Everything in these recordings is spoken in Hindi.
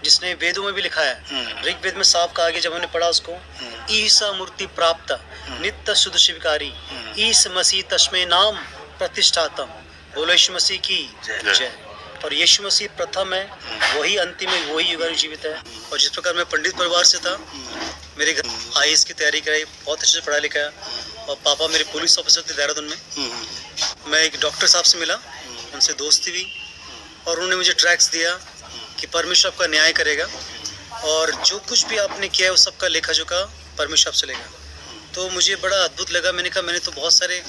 जिसने वेदों में भी लिखा है। ऋग्वेद में साफ कहा गया, जब हमने पढ़ा उसको, ईसा मूर्ति प्राप्त नित्य शुद्ध शिवकारी ईस मसीह तस्मै नाम प्रतिष्ठातम। बोलो यीशु मसीह की जय। और यीशु मसीह प्रथम है, वही अंतिम है, वही युगानु जीवित है। और जिस प्रकार मैं पंडित परिवार से था, मेरे घर आईएएस की तैयारी कराई, बहुत अच्छे से पढ़ा लिखा है। और पापा मेरे पुलिस ऑफिसर थे देहरादून में। मैं एक डॉक्टर साहब से मिला, उनसे दोस्ती हुई और उन्होंने मुझे ट्रैक्स दिया कि परमेश्वर आपका न्याय करेगा और जो कुछ भी आपने किया है उस सबका लेखा जोखा परमेश्वर आपसे लेगा। तो मुझे बड़ा अद्भुत लगा। मैंने कहा मैंने तो बहुत सारे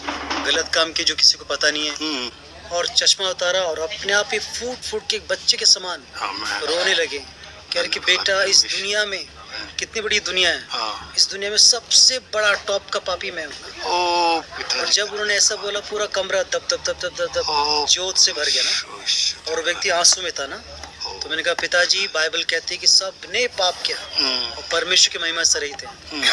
गलत काम किए जो किसी को पता नहीं है। और चश्मा उतारा और अपने आप ही फूट फूट के एक बच्चे के समान रोने लगे, कह रहे कि बेटा इस दुनिया में कितनी बड़ी दुनिया है, इस दुनिया में सबसे बड़ा टॉप का पापी मैं हूँ। और जब उन्होंने ऐसा बोला, पूरा कमरा दब दब दब दब दब दब जोत से भर गया ना, और व्यक्ति आंसू में था ना। तो मैंने कहा पिताजी, बाइबल कहती है कि सबने पाप किया और परमेश्वर की महिमा से रहित है,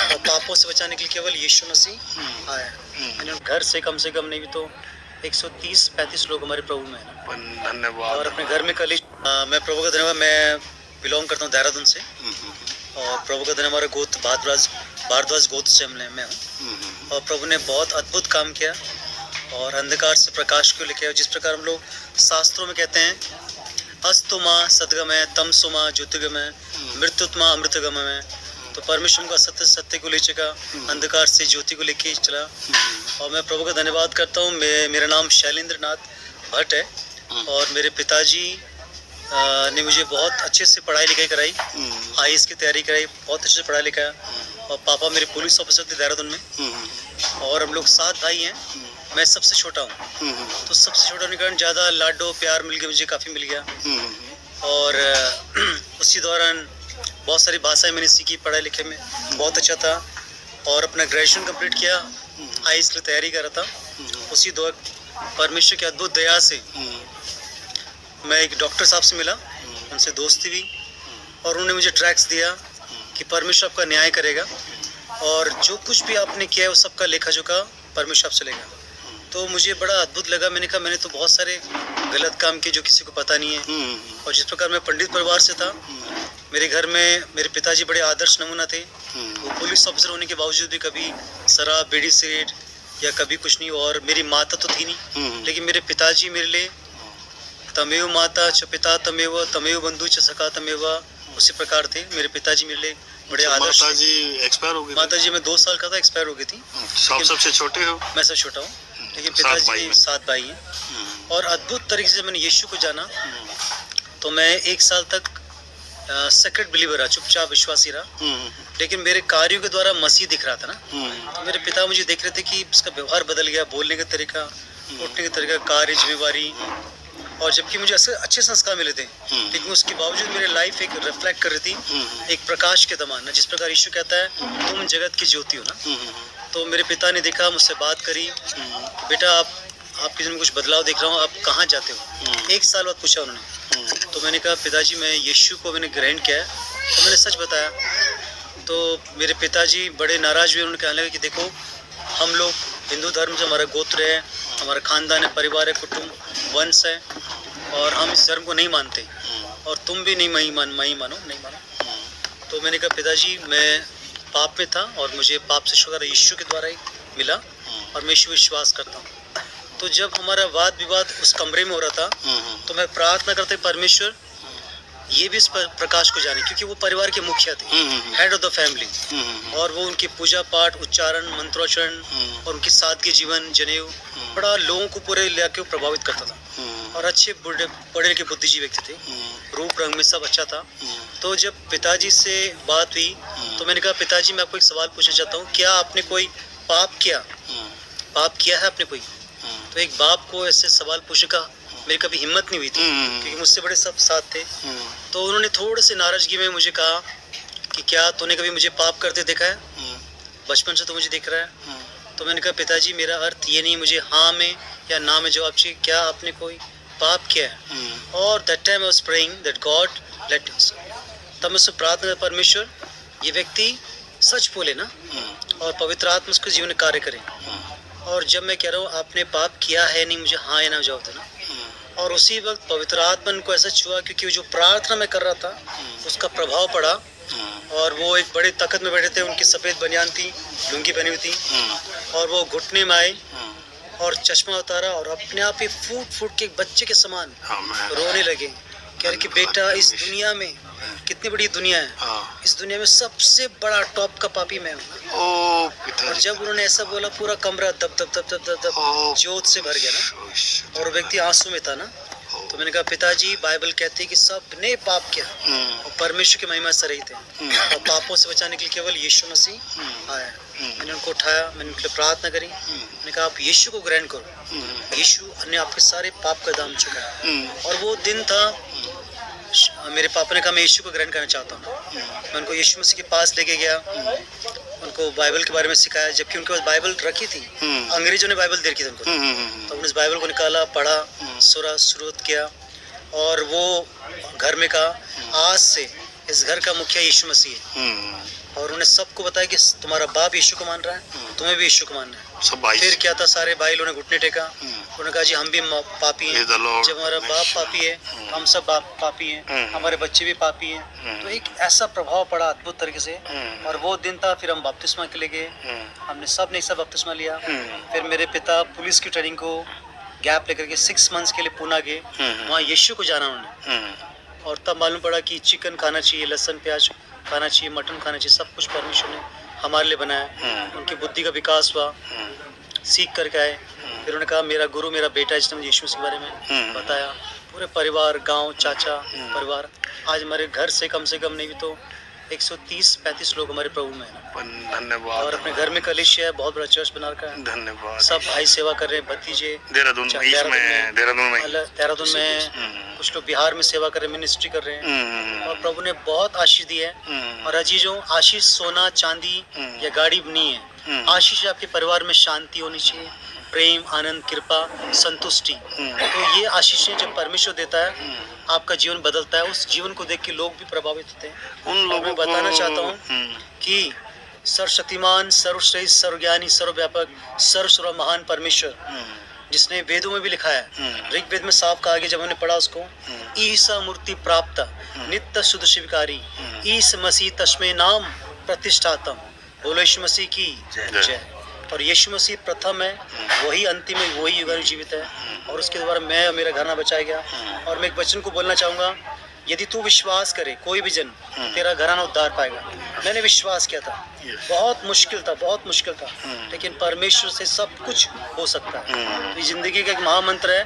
और पापों से बचाने के लिए केवल यीशु मसीह आया। मैंने घर से कम नहीं भी तो 130-35 लोग हमारे प्रभु में है। धन्यवाद। और अपने घर में कल मैं प्रभु का धन्यवाद, मैं बिलोंग करता हूँ देहरादून से, और प्रभु का धन्यवाद हमारा गोत्र भारद्वाज गोत्र से मैं हूँ। और प्रभु ने बहुत अद्भुत काम किया और अंधकार से प्रकाश को लेके, जिस प्रकार हम लोग शास्त्रों में कहते हैं, अस्तुमा सदगमय तमसुमा ज्योतिर्गमय मृत्युत्मा अमृतगमय। तो परमेश्वर हमको असत्य सत्य को ले चला, अंधकार से ज्योति को लेके चला। और मैं प्रभु का धन्यवाद करता हूँ। मेरा नाम शैलेंद्र नाथ भट्ट है और मेरे पिताजी ने मुझे बहुत अच्छे से पढ़ाई लिखाई कराई, आईएएस की तैयारी कराई, बहुत अच्छे से पढ़ा लिखा। और पापा मेरे पुलिस ऑफिसर थे देहरादून में। और हम लोग 7 भाई हैं, मैं सबसे छोटा हूँ। तो सबसे छोटा होने के कारण ज़्यादा लाडो प्यार मिल गया, मुझे काफ़ी मिल गया। और उसी दौरान बहुत सारी भाषाएं मैंने सीखी, पढ़ाई लिखे में बहुत अच्छा था। और अपना ग्रेजुएशन कंप्लीट किया, आईएएस की तैयारी कर रहा था। उसी दौर परमेश्वर की अद्भुत दया से मैं एक डॉक्टर साहब से मिला, उनसे दोस्ती हुई और उन्होंने मुझे ट्रैक्स दिया कि परमेश्वर आपका न्याय करेगा और जो कुछ भी आपने किया है उस सबका लेखा जोखा परमेश्वर आपसे लेगा। तो मुझे बड़ा अद्भुत लगा। मैंने कहा मैंने तो बहुत सारे गलत काम किए जो किसी को पता नहीं है। और जिस प्रकार मैं पंडित परिवार से था, मेरे घर में मेरे पिताजी बड़े आदर्श नमूना थे। वो पुलिस ऑफिसर होने के बावजूद भी कभी शराब बीड़ी सिगरेट या कभी कुछ नहीं। और मेरी माता तो थी नहीं, लेकिन मेरे पिताजी मेरे लिए तमेव माता च पिता तमेव तमेव बंधु च सखा तमेव, उसी प्रकार थे। मेरे पिताजी मेरे लिए बड़े आदर्श। माताजी एक्सपायर हो गई? माताजी मैं 2 साल का था, एक्सपायर हो गई थी। सबसे छोटे हो? मैं सबसे छोटा हूँ, लेकिन पिताजी 7 भाई हैं। और अद्भुत तरीके से मैंने यीशु को जाना। तो मैं 1 साल तक सेक्रेट बिलीवर रहा, चुपचाप विश्वासी रहा। लेकिन मेरे कार्यों के द्वारा मसीह दिख रहा था ना। तो मेरे पिता मुझे देख रहे थे कि इसका व्यवहार बदल गया, बोलने का तरीका, उठने का तरीका, कार्य, जिम्मेवारी। और जबकि मुझे अच्छे संस्कार मिले थे, लेकिन उसके बावजूद मेरी लाइफ एक रिफ्लेक्ट कर रही थी एक प्रकाश के समान, जिस प्रकार यीशु कहता है तुम जगत की ज्योति हो ना। तो मेरे पिता ने देखा, मुझसे बात करी, बेटा आपके जीवन में कुछ बदलाव देख रहा हूँ, आप कहाँ जाते हो? 1 साल बाद पूछा उन्होंने। तो मैंने कहा पिताजी मैं यीशु को मैंने ग्रहण किया है। तो मैंने सच बताया। तो मेरे पिताजी बड़े नाराज हुए। उन्होंने कहने लगे कि देखो हम लोग हिंदू धर्म से, हमारा गोत्र है, हमारा खानदान है, परिवार है, कुटुंब, वंश है, और हम इस धर्म को नहीं मानते और तुम भी नहीं मानो। तो मैंने कहा पिताजी मैं पाप में था और मुझे पाप से छुटकारा यीशु के द्वारा ही मिला और मैं यीशु विश्वास करता हूँ। तो जब हमारा वाद विवाद उस कमरे में हो रहा था, तो मैं प्रार्थना करते परमेश्वर ये भी इस प्रकाश को जाने, क्योंकि वो परिवार के मुखिया थे, हेड ऑफ द फैमिली। और वो उनके पूजा पाठ, उच्चारण, मंत्रोच्चारण और उनकी सादगी जीवन, जनेऊ बड़ा लोगों को पूरे इलाके को प्रभावित करता था। और अच्छे पढ़े लिखे बुद्धिजीवी व्यक्ति थे, रूप रंग में सब अच्छा था। तो जब पिताजी से बात हुई तो मैंने कहा पिताजी मैं आपको एक सवाल पूछना चाहता हूँ, क्या आपने कोई पाप किया है आपने कोई? तो एक बाप को ऐसे सवाल पूछने का मेरी कभी हिम्मत नहीं हुई थी, क्योंकि मुझसे बड़े सब साथ थे। तो उन्होंने थोड़े से नाराजगी में मुझे कहा कि क्या तूने कभी मुझे पाप करते देखा है? बचपन से तो मुझे दिख रहा है। तो मैंने कहा पिताजी मेरा अर्थ ये नहीं मुझे हाँ में या ना में जवाब चाहिए, क्या आपने कोई पाप किया है? और that time I was praying that God let us. तब मैं उससे प्रार्थना कर परमेश्वर ये व्यक्ति सच बोले ना, और पवित्र आत्मा उसके जीवन में कार्य करे। और जब मैं कह रहा हूँ आपने पाप किया है नहीं, मुझे हाँ या ना जवाब देना। और उसी वक्त पवित्र आत्मा को ऐसा छुआ, क्योंकि जो प्रार्थना में कर रहा था उसका प्रभाव पड़ा। और वो एक बड़े तख्त में बैठे थे, उनकी सफ़ेद बनियान थी, लुंगी पहनी हुई थी, और वो घुटने में आए और चश्मा उतारा और अपने आप ही फूट फूट के एक बच्चे के समान रोने लगे। कह रहे कि बेटा, इस दुनिया में कितनी बड़ी दुनिया है, इस दुनिया में सबसे बड़ा टॉप का पापी मैं हूँ। और जब उन्होंने ऐसा बोला, पूरा कमरा दब दब दब दब दब दब जोत से भर गया ना, और व्यक्ति आंसू में था ना। तो मैंने कहा, पिताजी, बाइबल कहती है कि सबने पाप किया और परमेश्वर की महिमा से रहित है, और पापों से बचाने के लिए केवल यीशु मसीह आया। मैंने उनको उठाया, मैंने उनके लिए प्रार्थना करी। मैंने कहा, आप यीशु को ग्रहण करो, यीशु ने आपके सारे पाप का दाम चुका है। और वो दिन था, मेरे पापा ने कहा मैं यीशु को ग्रहण करना चाहता हूँ। मैं उनको यीशु मसीह के पास लेके गया, उनको बाइबल के बारे में सिखाया, जबकि उनके पास बाइबल रखी थी, अंग्रेजों ने बाइबल दे रखी थी उनको। तो उन्होंने इस बाइबल को निकाला, पढ़ा, शुरुआत किया, और वो घर में कहा, आज से इस घर का मुखिया यीशु मसीह है। और उन्होंने सबको बताया कि तुम्हारा बाप यीशु को मान रहा है, तुम्हें भी यीशु को मानना है। सब भाई फिर क्या था, सारे भाई लोगों ने घुटने टेका। उन्होंने कहा, जी हम भी पापी हैं, जब हमारा बाप पापी है, हम सब बाप पापी हैं, हमारे बच्चे भी पापी हैं। तो एक ऐसा प्रभाव पड़ा अद्भुत तरीके से। और वो दिन था, फिर हम बपतिस्मा के लिए गए, हमने सब ने सब बपतिस्मा लिया। फिर मेरे पिता पुलिस की ट्रेनिंग को गैप लेकर के 6 मंथ्स के लिए पूना गए, वहाँ यीशु को जाना उन्होंने। और तब मालूम पड़ा कि चिकन खाना चाहिए, लहसुन प्याज खाना चाहिए, मटन खाना चाहिए, सब कुछ परमेश्वर ने हमारे लिए बनाया। उनकी बुद्धि का विकास हुआ, सीख करके आए। फिर उन्होंने कहा, मेरा गुरु मेरा बेटा है, जिसने मुझे यीशु के बारे में बताया। पूरे परिवार, गांव, चाचा परिवार, आज हमारे घर से कम नहीं भी तो 130-35 लोग हमारे प्रभु में हैं। धन्यवाद। और अपने घर में कलिसिया है, बहुत बड़ा चर्च बना रखा है। धन्यवाद। सब भाई सेवा कर रहे हैं, भतीजे देहरादून में, कुछ लोग बिहार में सेवा कर रहे हैं, मिनिस्ट्री कर रहे हैं। और प्रभु ने बहुत आशीष दी है। और अजीजों, आशीष सोना चांदी या गाड़ी नहीं है, आशीष आपके परिवार में शांति होनी चाहिए, प्रेम, आनंद, कृपा, संतुष्टि। तो ये आशीषें जब परमेश्वर देता है, आपका जीवन बदलता है। उस जीवन को देख के लोग भी प्रभावित होते हैं। उन लोगों मैं बताना चाहता हूँ कि सर्वशक्तिमान, सर्वश्रेष्ठ, सर्वज्ञानी, सर्वव्यापक, सर्वश्रोता महान परमेश्वर, जिसने वेदों में भी लिखा है, ऋग्वेद में साफ कहा गया, जब हमने पढ़ा उसको, ईसा मूर्ति प्राप्त नित्य शुद्ध शिवकारी, ईस मसीह तस्मै नाम प्रतिष्ठातम। बोलो यीशु मसीह की जय। और यीशु मसीह प्रथम है, वही अंतिम है, वही युगानु जीवित है, और उसके द्वारा मैं और मेरा घराना बचाया गया। और मैं एक वचन को बोलना चाहूँगा, यदि तू विश्वास करे, कोई भी जन, तेरा घराना उद्धार पाएगा। मैंने विश्वास किया था, बहुत मुश्किल था, लेकिन परमेश्वर से सब कुछ हो सकता है। तो जिंदगी का एक महामंत्र है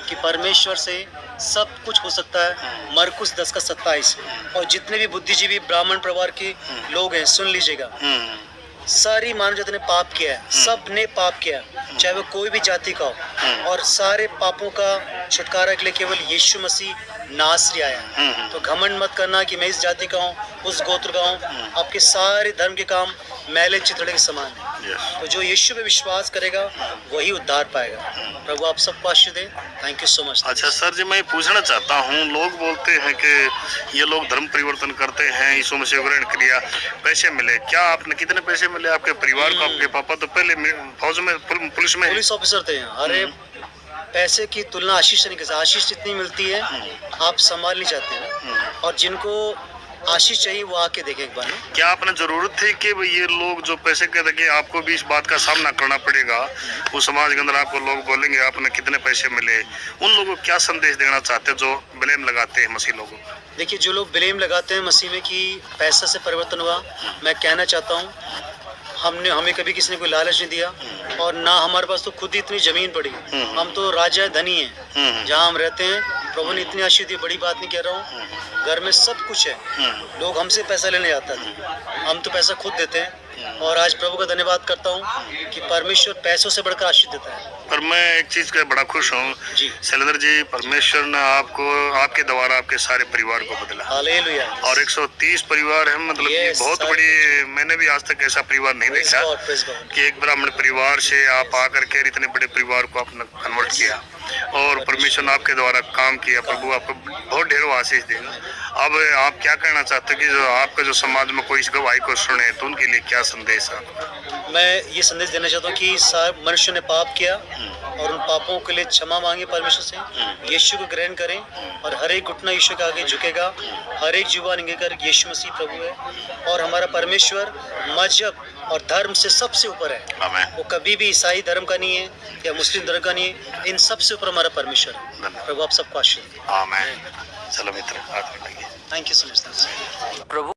कि परमेश्वर से सब कुछ हो सकता है। मरकुस 10:27। और जितने भी बुद्धिजीवी ब्राह्मण परिवार के लोग हैं, सुन लीजिएगा, सारी मानव जाति ने पाप किया है, सब ने पाप किया, चाहे वो कोई भी जाति का हो। और सारे पापों का छुटकारा के लिए केवल यीशु मसीह नासरी आया। तो घमंड मत करना कि मैं इस जाति का हूँ, उस गोत्र का हूँ। आपके सारे धर्म के काम मैले चिथड़े के समान है। तो जो यीशु पे विश्वास करेगा वही उद्धार पाएगा। प्रभु आप सबको आशीष दे। Thank you so much. अच्छा सर जी, मैं पूछना चाहता हूँ, लोग बोलते हैं कि ये लोग धर्म परिवर्तन करते हैं, यीशु मसीह ग्रहण किया, पैसे मिले। क्या आपने कितने पैसे मिले आपके परिवार को? आपके पापा तो पहले फौज में, पुलिस ऑफिसर थे। अरे पैसे की तुलना आशीष से नहीं कर सकते। आशीष जितनी मिलती है आप संभाल नहीं चाहते हैं। और जिनको आशीष चाहिए वो आके देखे एक बार ना। क्या आपने जरूरत थी कि ये लोग जो पैसे कहते कि आपको भी इस बात का सामना करना पड़ेगा, वो समाज के अंदर आपको लोग बोलेंगे आपने कितने पैसे मिले, उन लोगों को क्या संदेश देना चाहते हैं जो ब्लेम लगाते हैं मसीह लोगों को? देखिए, जो लोग ब्लेम लगाते हैं मसीह में कि पैसा से परिवर्तन हुआ, मैं कहना चाहता हूँ हमें कभी किसी ने कोई लालच नहीं दिया, और ना हमारे पास तो खुद ही इतनी जमीन पड़ी। हम तो राजा धनी हैं जहाँ हम रहते हैं। प्रभु ने इतनी आशीष दी, बड़ी बात नहीं कह रहा हूँ, घर में सब कुछ है। लोग हमसे पैसा लेने जाता था, हम तो पैसा खुद देते हैं। और आज प्रभु का धन्यवाद करता हूँ कि परमेश्वर पैसों से बढ़कर आशीष देता है। पर मैं एक चीज का बड़ा खुश हूँ शैलेंद्र जी, परमेश्वर ने आपको, आपके द्वारा आपके सारे परिवार को बदला। हालेलुया। और 130 परिवार है, मतलब ये बहुत बड़ी, मैंने भी आज तक ऐसा परिवार नहीं देखा कि एक ब्राह्मण परिवार से आप आकर के इतने बड़े परिवार को आपने कन्वर्ट किया। और परमेश्वर ने आपके द्वारा काम किया। प्रभु आपको बहुत ढेरों आशीष देगा। अब आप क्या कहना चाहते हैं कि जो आपका जो समाज में कोई इस गवाही को सुने तो उनके लिए क्या संदेश है? मैं ये संदेश देना चाहता हूँ कि सारे मनुष्य ने पाप किया और उन पापों के लिए क्षमा मांगे परमेश्वर से, यीशु को ग्रहण करें और हर एक घुटना यीशु के आगे झुकेगा, हर एक जुबान इंगेगा यीशु मसीह प्रभु है और हमारा परमेश्वर मजहब और धर्म से सबसे ऊपर है। आमीन। वो कभी भी ईसाई धर्म का नहीं है या मुस्लिम धर्म का नहीं है, इन सबसे ऊपर हमारा परमेश्वर है। प्रभु आप सबको आशीर्वाद दें। आमीन। चलो मित्र, हाथ मिलाइए। Thank you so much. Prabhu